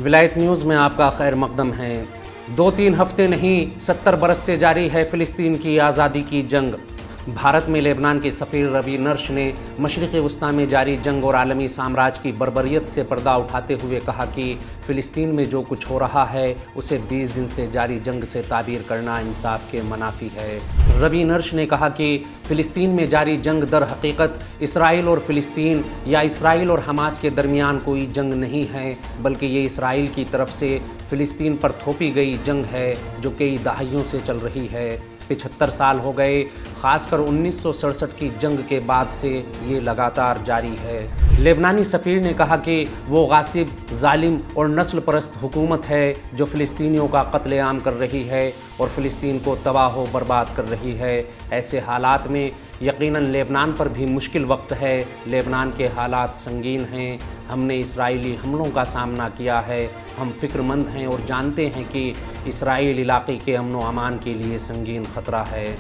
ولایت نیوز میں آپ کا خیر مقدم ہے۔ 2-3 ہفتے نہیں 70 برس سے جاری ہے فلسطین کی آزادی کی جنگ۔ بھارت میں لیبنان کے سفیر روی نرش نے مشرق وسطیٰ میں جاری جنگ اور عالمی سامراج کی بربریت سے پردہ اٹھاتے ہوئے کہا کہ فلسطین میں جو کچھ ہو رہا ہے اسے 20 دن سے جاری جنگ سے تعبیر کرنا انصاف کے منافی ہے۔ روی نرش نے کہا کہ فلسطین میں جاری جنگ در حقیقت اسرائیل اور فلسطین یا اسرائیل اور حماس کے درمیان کوئی جنگ نہیں ہے، بلکہ یہ اسرائیل کی طرف سے فلسطین پر تھوپی گئی جنگ ہے جو کئی دہائیوں سے چل رہی ہے۔ 75 سال ہو گئے، خاص کر 1967 کی جنگ کے بعد سے یہ لگاتار جاری ہے۔ لیبنانی سفیر نے کہا کہ وہ غاصب، ظالم اور نسل پرست حکومت ہے جو فلسطینیوں کا قتل عام کر رہی ہے اور فلسطین کو تباہ و برباد کر رہی ہے۔ ایسے حالات میں یقیناً لیبنان پر بھی مشکل وقت ہے۔ لیبنان کے حالات سنگین ہیں۔ ہم نے اسرائیلی حملوں کا سامنا کیا ہے۔ ہم فکر مند ہیں اور جانتے ہیں کہ اسرائیل علاقے کے امن و امان کے لیے سنگین خطرہ ہے۔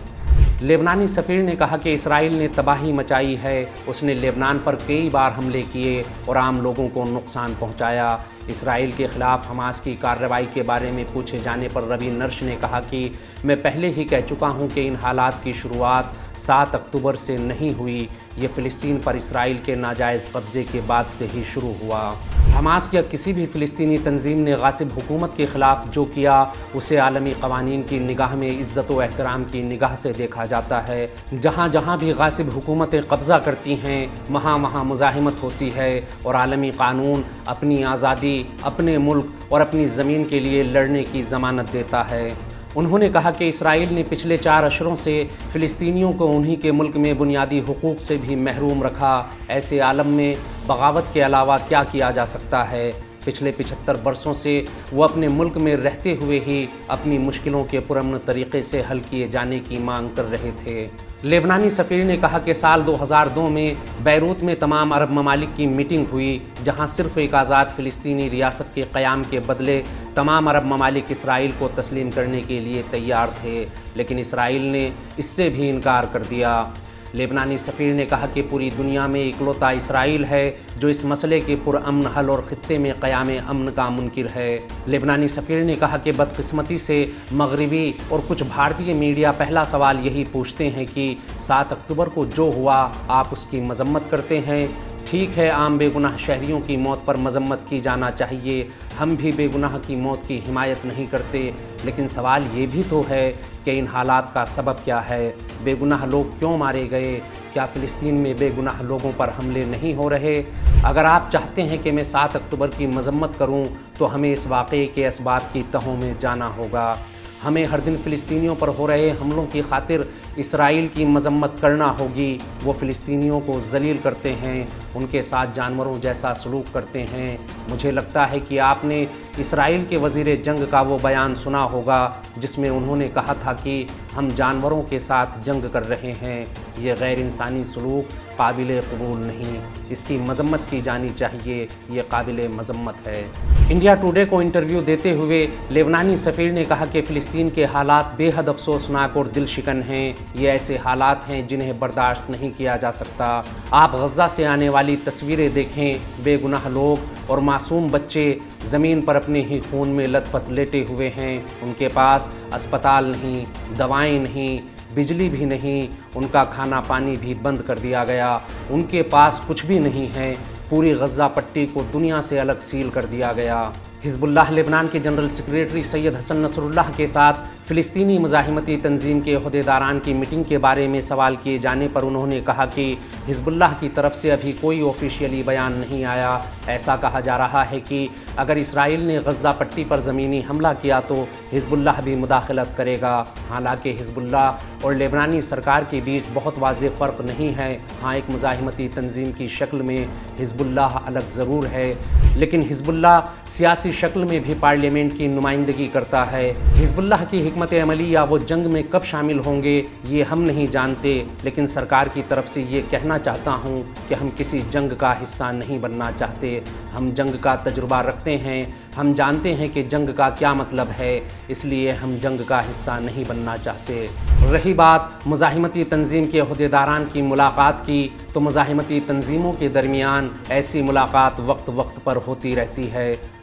لیبنانی سفیر نے کہا کہ اسرائیل نے تباہی مچائی ہے۔ اس نے لیبنان پر کئی بار حملے کیے اور عام لوگوں کو نقصان پہنچایا۔ اسرائیل کے خلاف حماس کی کارروائی کے بارے میں پوچھے جانے پر روی نرش نے کہا کہ میں پہلے ہی کہہ چکا ہوں کہ ان حالات کی شروعات 7 اکتوبر سے نہیں ہوئی، یہ فلسطین پر اسرائیل کے ناجائز قبضے کے بعد سے ہی شروع ہوا۔ حماس یا کسی بھی فلسطینی تنظیم نے غاصب حکومت کے خلاف جو کیا اسے عالمی قوانین کی نگاہ میں عزت و احترام کی نگاہ سے دیکھا جاتا ہے۔ جہاں جہاں بھی غاصب حکومتیں قبضہ کرتی ہیں وہاں وہاں مزاحمت ہوتی ہے اور عالمی قانون اپنی آزادی، اپنے ملک اور اپنی زمین کے لیے لڑنے کی ضمانت دیتا ہے۔ انہوں نے کہا کہ اسرائیل نے پچھلے 4 اشروں سے فلسطینیوں کو انہی کے ملک میں بنیادی حقوق سے بھی محروم رکھا۔ ایسے عالم میں بغاوت کے علاوہ کیا کیا جا سکتا ہے؟ پچھلے 75 برسوں سے وہ اپنے ملک میں رہتے ہوئے ہی اپنی مشکلوں کے پرامن طریقے سے حل کیے جانے کی مانگ کر رہے تھے۔ لیبنانی سفیر نے کہا کہ سال 2002 میں بیروت میں تمام عرب ممالک کی میٹنگ ہوئی جہاں صرف ایک آزاد فلسطینی ریاست کے قیام کے بدلے تمام عرب ممالک اسرائیل کو تسلیم کرنے کے لیے تیار تھے، لیکن اسرائیل نے اس سے بھی انکار کر دیا۔ لیبنانی سفیر نے کہا کہ پوری دنیا میں اکلوتا اسرائیل ہے جو اس مسئلے کے پرامن حل اور خطے میں قیام امن کا منکر ہے۔ لیبنانی سفیر نے کہا کہ بدقسمتی سے مغربی اور کچھ بھارتی میڈیا پہلا سوال یہی پوچھتے ہیں کہ 7 اکتوبر کو جو ہوا آپ اس کی مذمت کرتے ہیں۔ ٹھیک ہے، عام بے گناہ شہریوں کی موت پر مذمت کی جانا چاہیے، ہم بھی بے گناہ کی موت کی حمایت نہیں کرتے، لیکن سوال یہ بھی تو ہے کہ ان حالات کا سبب کیا ہے؟ بے گناہ لوگ کیوں مارے گئے؟ کیا فلسطین میں بے گناہ لوگوں پر حملے نہیں ہو رہے؟ اگر آپ چاہتے ہیں کہ میں 7 اکتوبر کی مذمت کروں تو ہمیں اس واقعے کے اسباب کی تہوں میں جانا ہوگا۔ ہمیں ہر دن فلسطینیوں پر ہو رہے حملوں کی خاطر اسرائیل کی مذمت کرنا ہوگی۔ وہ فلسطینیوں کو ذلیل کرتے ہیں، ان کے ساتھ جانوروں جیسا سلوک کرتے ہیں۔ مجھے لگتا ہے کہ آپ نے اسرائیل کے وزیر جنگ کا وہ بیان سنا ہوگا جس میں انہوں نے کہا تھا کہ ہم جانوروں کے ساتھ جنگ کر رہے ہیں۔ یہ غیر انسانی سلوک قابل قبول نہیں، اس کی مذمت کی جانی چاہیے، یہ قابل مذمت ہے۔ انڈیا ٹوڈے کو انٹرویو دیتے ہوئے لیبنانی سفیر نے کہا کہ فلسطین کے حالات بے حد افسوسناک اور دل شکن ہیں۔ یہ ایسے حالات ہیں جنہیں برداشت نہیں کیا جا سکتا۔ آپ غزہ سے آنے والی تصویریں دیکھیں، بے گناہ لوگ اور معصوم بچے زمین پر اپنے ہی خون میں لت پت لیٹے ہوئے ہیں۔ ان کے پاس اسپتال نہیں، دوائیں نہیں، بجلی بھی نہیں، ان کا کھانا پانی بھی بند کر دیا گیا، ان کے پاس کچھ بھی نہیں ہے۔ پوری غزہ پٹی کو دنیا سے الگ سیل کر دیا گیا۔ حزب اللہ لبنان کے جنرل سیکریٹری سید حسن نصر اللہ کے ساتھ فلسطینی مزاحمتی تنظیم کے عہدیداران کی میٹنگ کے بارے میں سوال کیے جانے پر انہوں نے کہا کہ حزب اللہ کی طرف سے ابھی کوئی آفیشیلی بیان نہیں آیا۔ ایسا کہا جا رہا ہے کہ اگر اسرائیل نے غزہ پٹی پر زمینی حملہ کیا تو حزب اللہ بھی مداخلت کرے گا۔ حالانکہ حزب اللہ اور لیبنانی سرکار کے بیچ بہت واضح فرق نہیں ہے۔ ہاں، ایک مزاحمتی تنظیم کی شکل میں حزب اللہ الگ ضرور ہے، لیکن حزب اللہ سیاسی شکل میں بھی پارلیمنٹ کی نمائندگی کرتا ہے۔ حزب اللہ کی حکمت عملی یا وہ جنگ میں کب شامل ہوں گے یہ ہم نہیں جانتے، لیکن سرکار کی طرف سے یہ کہنا چاہتا ہوں کہ ہم کسی جنگ کا حصہ نہیں بننا چاہتے۔ ہم جنگ کا تجربہ رکھتے ہیں، ہم جانتے ہیں کہ جنگ کا کیا مطلب ہے، اس لیے ہم جنگ کا حصہ نہیں بننا چاہتے۔ رہی بات مزاحمتی تنظیم کے عہدیداران کی ملاقات کی، تو مزاحمتی تنظیموں کے درمیان ایسی ملاقات وقت وقت پر ہوتی رہتی ہے۔